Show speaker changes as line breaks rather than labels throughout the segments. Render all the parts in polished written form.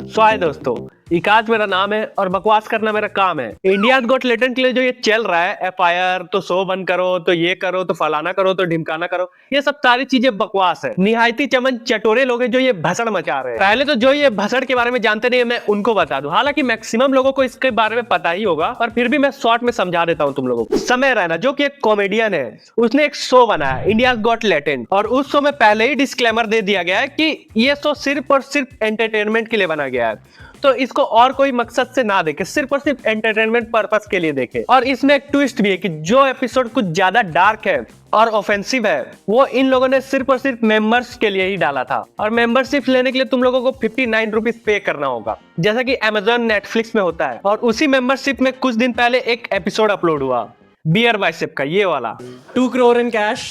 सो हाय दोस्तों, इकाज मेरा नाम है और बकवास करना मेरा काम है। इंडियाज गॉट टैलेंट के लिए जो ये चल रहा है एफआईआर, तो शो बंद करो, तो ये करो, तो फलाना करो, तो ढिमकाना करो, ये सब सारी चीजें बकवास है। निहायती चमन चटोरे लोग हैं जो ये भसड़ मचा रहे हैं। पहले तो जो ये भसड़ के बारे में जानते नहीं, मैं उनको बता दूं। हालांकि मैक्सिमम लोगों को इसके बारे में पता ही होगा, पर फिर भी मैं शॉर्ट में समझा देता हूं तुम लोगों को। समय रैना जो कि एक कॉमेडियन है, उसने एक शो बनाया इंडियाज गॉट टैलेंट, और उस शो में पहले ही डिस्क्लेमर दे दिया गया है कि ये शो सिर्फ और सिर्फ एंटरटेनमेंट के लिए बना गया है, तो इसको और कोई मकसद से ना देखे, सिर्फ और सिर्फ एंटरटेनमेंट पर्पस के लिए देखे। और इसमें एक ट्विस्ट भी है कि जो एपिसोड कुछ ज्यादा डार्क है और ऑफेंसिव है, वो इन लोगों ने सिर्फ और सिर्फ मेंबर्स के लिए ही डाला था। और मेंबरशिप लेने के लिए तुम लोगों को 59 रुपीज पे करना होगा, जैसा कि Amazon नेटफ्लिक्स में होता है। और उसी मेंबरशिप में कुछ दिन पहले एक एपिसोड अपलोड हुआ बियर बाइसेप का, ये वाला।
2 crore in cash,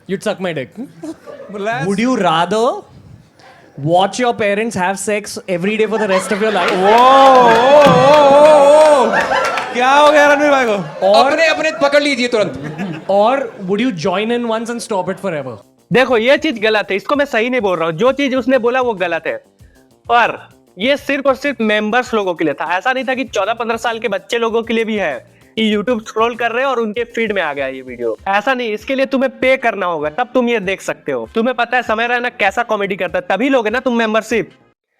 you'd suck my dick. Would you rather watch your parents have sex every day for the rest of your life?
क्या हो गया रणवीर भाई को?
अपने अपने पकड़ लीजिए तुरंत।
Or would you join in once and stop it forever?
देखो ये चीज गलत है, इसको मैं सही नहीं बोल रहा हूँ। जो चीज उसने बोला वो गलत है, पर ये सिर्फ और सिर्फ मेंबर्स लोगों के लिए था। ऐसा नहीं था कि 14-15 साल के बच्चे लोगों के लिए भी है कि यूट्यूब स्क्रॉल कर रहे हैं और उनके फीड में आ गया ये वीडियो। ऐसा नहीं, इसके लिए तुम्हें पे करना होगा, तब तुम ये देख सकते हो। तुम्हें पता है समय रैना कैसा कॉमेडी करता है, तभी लोगे ना तुम मेंबरशिप।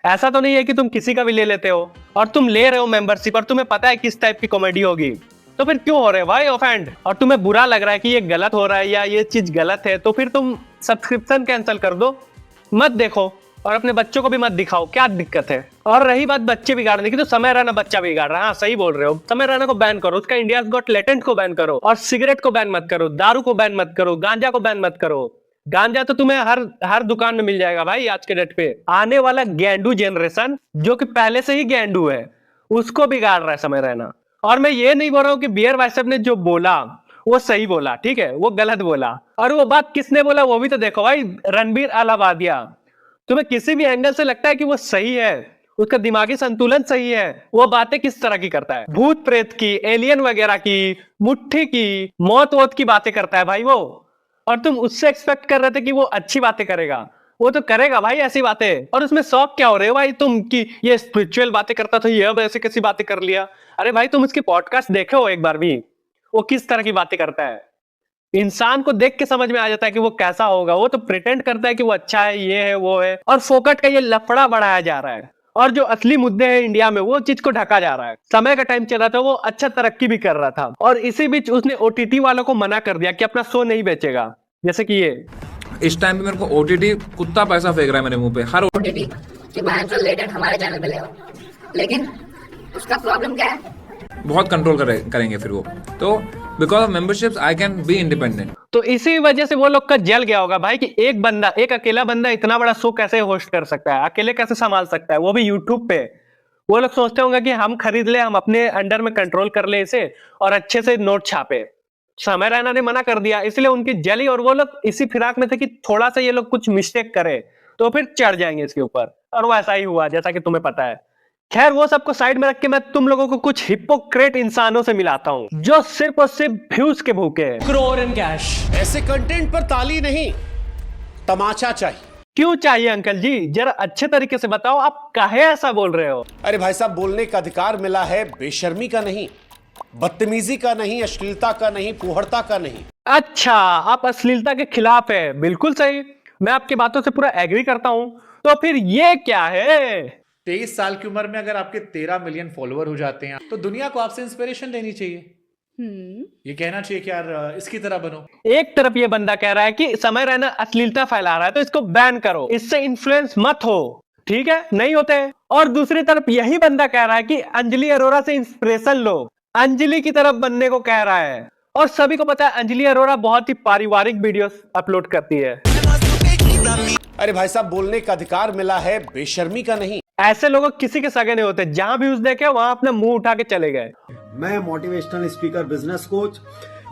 ऐसा तो नहीं है कि तुम किसी का भी ले लेते हो, और तुम ले रहे हो मेंबरशिप और तुम्हें पता है किस टाइप की कॉमेडी होगी, तो फिर क्यों हो रहे भाई ऑफेंड? और तुम्हें बुरा लग रहा है कि ये गलत हो रहा है या ये चीज गलत है, तो फिर तुम सब्सक्रिप्शन कैंसिल कर दो, मत देखो और अपने बच्चों को भी मत दिखाओ। क्या दिक्कत है? और रही बात बच्चे बिगाड़ने की, तो समय रैना बच्चा बिगाड़ रहा है। हाँ सही बोल रहे हो, समय रैना को बैन करो, उसका इंडियाज गॉट टैलेंट को बैन करो, और सिगरेट को बैन मत करो, दारू को बैन मत करो, गांजा को बैन मत करो। गांजा तो तुम्हें हर दुकान में मिल जाएगा भाई आज के डेट पे। आने वाला गैंडू जनरेशन जो कि पहले से ही गैंडू है, उसको बिगाड़ रहा है समय रैना। और मैं ये नहीं बोल रहा हूँ कि बियर बाइसेप ने जो बोला वो सही बोला, ठीक है, वो गलत बोला। और वो बात किसने बोला वो भी तो देखो भाई, रणबीर अलावादिया। तुम्हें किसी भी एंगल से लगता है कि वो सही है, उसका दिमागी संतुलन सही है, वो बातें किस तरह की करता है? भूत प्रेत की, एलियन वगैरह की, मुट्ठी की, मौत वोत की बातें करता है भाई वो। और तुम उससे एक्सपेक्ट कर रहे थे कि वो अच्छी बातें करेगा, वो तो करेगा भाई ऐसी बातें। और उसमें शौक क्या हो रहे हो भाई तुम कि ये स्पिरिचुअल बातें करता था, ये अब ऐसे कैसी बातें कर लिया? अरे भाई तुम उसके पॉडकास्ट देखे हो एक बार भी, वो किस तरह की बातें करता है? इंसान को देख के समझ में आ जाता है कि वो कैसा होगा। वो तो प्रिटेंड करता है कि वो अच्छा है, ये है, वो है, और फोकट का ये लफड़ा बढ़ाया जा रहा है। और जो असली मुद्दे हैं इंडिया में, वो चीज को ढका जा रहा है। समय का टाइम चल रहा था, वो अच्छा तरक्की भी कर रहा था, और इसी बीच उसने ओटीटी वालों को मना कर दिया कि अपना शो नहीं बेचेगा। जैसे कि ये
इस टाइम पे मेरे को ओटीटी कुत्ता पैसा फेंक रहा है मेरे मुंह पे। हर
ओटीटी कि मैं जो लेटेड हमारे चैनल पे ले आओ, लेकिन उसका प्रॉब्लम क्या है?
बहुत कंट्रोल करेंगे फिर वो। तो because of memberships I can be independent.
तो इसी वजह से वो लोग का जल गया होगा भाई कि एक अकेला बंदा इतना बड़ा शो कैसे होस्ट कर सकता है, अकेले कैसे संभाल सकता है, वो भी यूट्यूब पे। वो लोग सोचते होंगे कि हम खरीद ले, हम अपने अंडर में कंट्रोल कर ले इसे और अच्छे से नोट छापे। समय रैना ने मना कर दिया, इसलिए उनकी जली, और वो लोग इसी फिराक में थे कि थोड़ा सा ये लोग कुछ मिस्टेक करे तो फिर चढ़ जाएंगे इसके ऊपर, और वो ऐसा ही हुआ जैसा कि तुम्हें पता है। खैर वो सबको साइड में रख के मैं तुम लोगों को कुछ हिपोक्रेट इंसानों से मिलाता हूँ जो सिर्फ और सिर्फ व्यूज के भूखे हैं।
Crore in cash.
ऐसे कंटेंट पर ताली नहीं, तमाचा चाहिए।
क्यों चाहिए अंकल जी? जरा अच्छे तरीके से बताओ, आप काहे ऐसा बोल रहे हो?
अरे भाई साहब, बोलने का अधिकार मिला है, बेशर्मी का नहीं, बदतमीजी का नहीं, अश्लीलता का नहीं, फूहड़ता का नहीं।
अच्छा, आप अश्लीलता के खिलाफ है, बिल्कुल सही, मैं आपकी बातों से पूरा एग्री करता हूँ। तो फिर ये क्या है?
23 साल की उम्र में अगर आपके 13 मिलियन फॉलोअर हो जाते हैं तो दुनिया को आपसे इंस्पिरेशन लेनी चाहिए। ये कहना चाहिए कि यार इसकी तरह बनो।
एक तरफ ये बंदा कह रहा है कि समय रैना अश्लीलता फैला रहा है तो इसको बैन करो, इससे इन्फ्लुएंस मत हो, ठीक है, नहीं होते। और दूसरी तरफ यही बंदा कह रहा है कि अंजलि अरोरा से इंस्पिरेशन लो, अंजलि की तरफ बनने को कह रहा है। और सभी को पता है अंजलि अरोरा बहुत ही पारिवारिक वीडियोस अपलोड करती है।
अरे भाई साहब, बोलने का अधिकार मिला है, बेशर्मी का नहीं।
ऐसे लोग किसी के सगे नहीं होते, जहां भी उस देखे वहां अपना मुंह उठा के चले गए।
मैं मोटिवेशनल स्पीकर, बिजनेस कोच,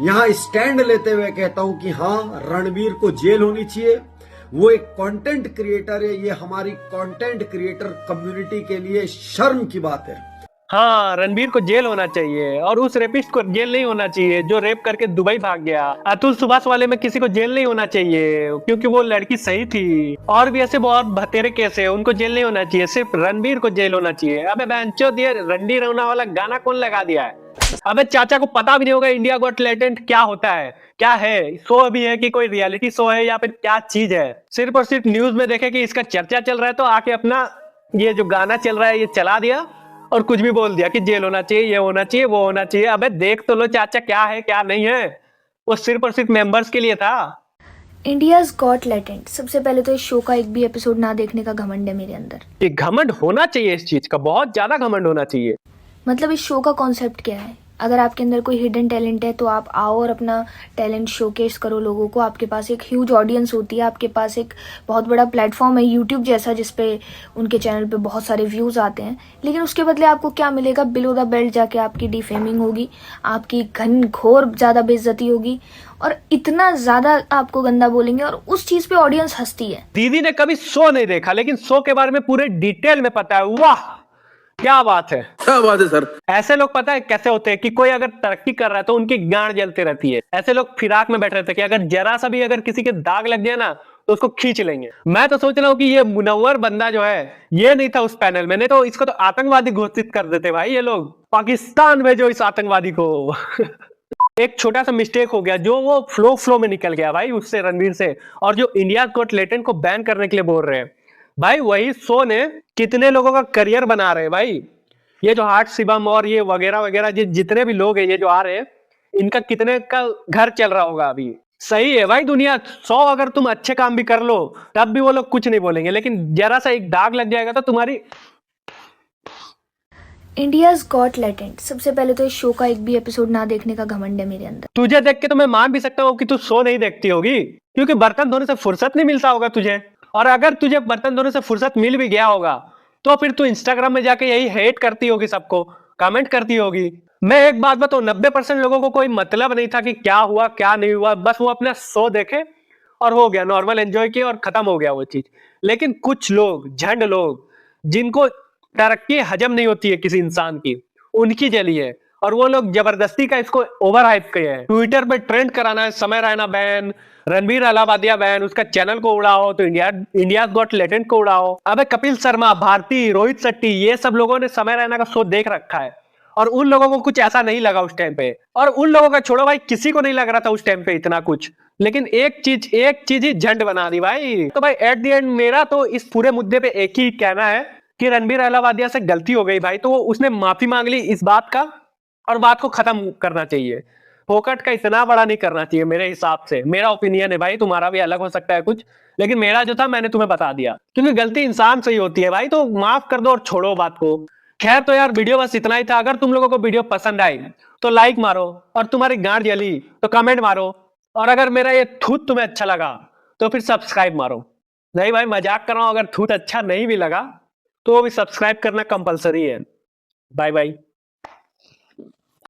यहाँ स्टैंड लेते हुए कहता हूँ कि हाँ, रणबीर को जेल होनी चाहिए। वो एक कंटेंट क्रिएटर है, ये हमारी कंटेंट क्रिएटर कम्युनिटी के लिए शर्म की बात है।
हाँ, रणबीर को जेल होना चाहिए और उस रेपिस्ट को जेल नहीं होना चाहिए जो रेप करके दुबई भाग गया। अतुल सुभाष वाले में किसी को जेल नहीं होना चाहिए क्योंकि वो लड़की सही थी। और भी ऐसे बहुत भतेरे केस है, उनको जेल नहीं होना चाहिए, सिर्फ रणबीर को जेल होना चाहिए। अबे बेंचो दिए रणबीर रौना वाला गाना कौन लगा दिया है? अबे चाचा को पता भी नहीं होगा इंडिया गॉट टैलेंट क्या होता है, क्या है, शो अभी है कि कोई रियलिटी शो है या फिर क्या चीज है। सिर्फ और सिर्फ न्यूज में देखे कि इसका चर्चा चल रहा है तो आके अपना ये जो गाना चल रहा है ये चला दिया और कुछ भी बोल दिया कि जेल होना चाहिए, ये होना चाहिए, वो होना चाहिए। अबे देख तो लो चाचा क्या है क्या नहीं है। वो सिर्फ और सिर्फ मेंबर्स के लिए था।
इंडियाज गॉट टैलेंट, सबसे पहले तो इस शो का एक भी एपिसोड ना देखने का घमंड है मेरे अंदर।
ये घमंड होना चाहिए, इस चीज का बहुत ज्यादा घमंड होना चाहिए।
मतलब इस शो का कॉन्सेप्ट क्या है? अगर आपके अंदर कोई हिडन टैलेंट है तो आप आओ और अपना टैलेंट शोकेस करो लोगों को। आपके पास एक ह्यूज ऑडियंस होती है, आपके पास एक बहुत बड़ा प्लेटफॉर्म है यूट्यूब जैसा जिसपे उनके चैनल पे बहुत सारे व्यूज आते हैं। लेकिन उसके बदले आपको क्या मिलेगा? बिलो द बेल्ट जाके आपकी डिफेमिंग होगी, आपकी घनघोर ज़्यादा बेइज्जती होगी और इतना ज़्यादा आपको गंदा बोलेंगे और उस चीज़ पे ऑडियंस हंसती है।
दीदी ने कभी शो नहीं देखा लेकिन शो के बारे में पूरे डिटेल में पता है। वाह क्या बात है,
क्या बात है सर।
ऐसे लोग पता है कैसे होते हैं कि कोई अगर तरक्की कर रहा है तो उनकी गांड जलती रहती है। ऐसे लोग फिराक में बैठ रहते हैं कि अगर जरा सा भी अगर किसी के दाग लग जाए ना तो उसको खींच लेंगे। मैं तो सोच रहा हूँ कि ये मुनव्वर बंदा जो है ये नहीं था उस पैनल में, नहीं तो इसको तो आतंकवादी घोषित कर देते भाई ये लोग। पाकिस्तान भेजो इस आतंकवादी को। एक छोटा सा मिस्टेक हो गया जो वो फ्लो में निकल गया भाई उससे, रणवीर से। और जो इंडिया गॉट टैलेंट को बैन करने के लिए बोल रहे हैं भाई, वही शो ने कितने लोगों का करियर बना रहे हैं भाई। ये जो हार्ट शिवम और ये वगैरह वगैरह जितने भी लोग हैं ये जो आ रहे हैं, इनका कितने का घर चल रहा होगा अभी। सही है भाई, दुनिया 100 अगर तुम अच्छे काम भी कर लो तब भी वो लोग कुछ नहीं बोलेंगे, लेकिन जरा सा एक दाग लग जाएगा तो तुम्हारी।
इंडियाज गॉट टैलेंट, सबसे पहले तो इस शो का एक भी एपिसोड ना देखने का घमंड है मेरे अंदर।
तुझे देख के तो मैं मान भी सकता हूँ कि तू शो नहीं देखती होगी क्योंकि बर्तन धोने से फुर्सत नहीं मिलता होगा तुझे। और अगर तुझे बर्तन धोने से फुर्सत मिल भी गया होगा तो फिर तू इंस्टाग्राम में जाके यही हेट करती होगी, सबको कमेंट करती होगी। मैं एक बात बताऊं, 90% लोगों को कोई मतलब नहीं था कि क्या हुआ क्या नहीं हुआ, बस वो अपना शो देखे और हो गया, नॉर्मल एंजॉय किया और खत्म हो गया वो चीज। लेकिन कुछ लोग, झंड लोग, जिनको तरक्की हजम नहीं होती है किसी इंसान की, उनकी जली है और वो लोग जबरदस्ती का इसको ओवर हाइप किए हैं। ट्विटर पे ट्रेंड कराना है, समय रैना बैन, रणबीर अलाहाबादिया बैन, उसका चैनल को उड़ाओ तो इंडिया गॉट टैलेंट को उड़ाओ। अबे कपिल शर्मा, भारती, रोहित शेट्टी, ये सब लोगों ने समय रैना का शो देख रखा है और उन लोगों को कुछ ऐसा नहीं लगा उस टाइम पे। और उन लोगों का छोड़ो भाई, किसी को नहीं लग रहा था उस टाइम पे इतना कुछ। लेकिन एक चीज ही झंड बना दी भाई। तो भाई एट द एंड मेरा तो इस पूरे मुद्दे पे एक ही कहना है कि रणबीर अलाहाबादिया से गलती हो गई भाई, तो उसने माफी मांग ली इस बात का और बात को खत्म करना चाहिए। फोकट का इतना बड़ा नहीं करना चाहिए मेरे हिसाब से। मेरा ओपिनियन है भाई, तुम्हारा भी अलग हो सकता है कुछ, लेकिन मेरा जो था मैंने तुम्हें बता दिया क्योंकि गलती इंसान से ही होती है भाई, तो माफ कर दो और छोड़ो बात को। खैर तो यार वीडियो बस इतना ही था। अगर तुम लोगों को वीडियो पसंद आई तो लाइक मारो और तुम्हारी गांड जली तो कमेंट मारो और अगर मेरा ये थूत तुम्हें अच्छा लगा तो फिर सब्सक्राइब मारो। नहीं भाई मजाक कर रहा हूं, अगर थूत अच्छा नहीं भी लगा तो भी सब्सक्राइब करना कंपलसरी है। Bye bye.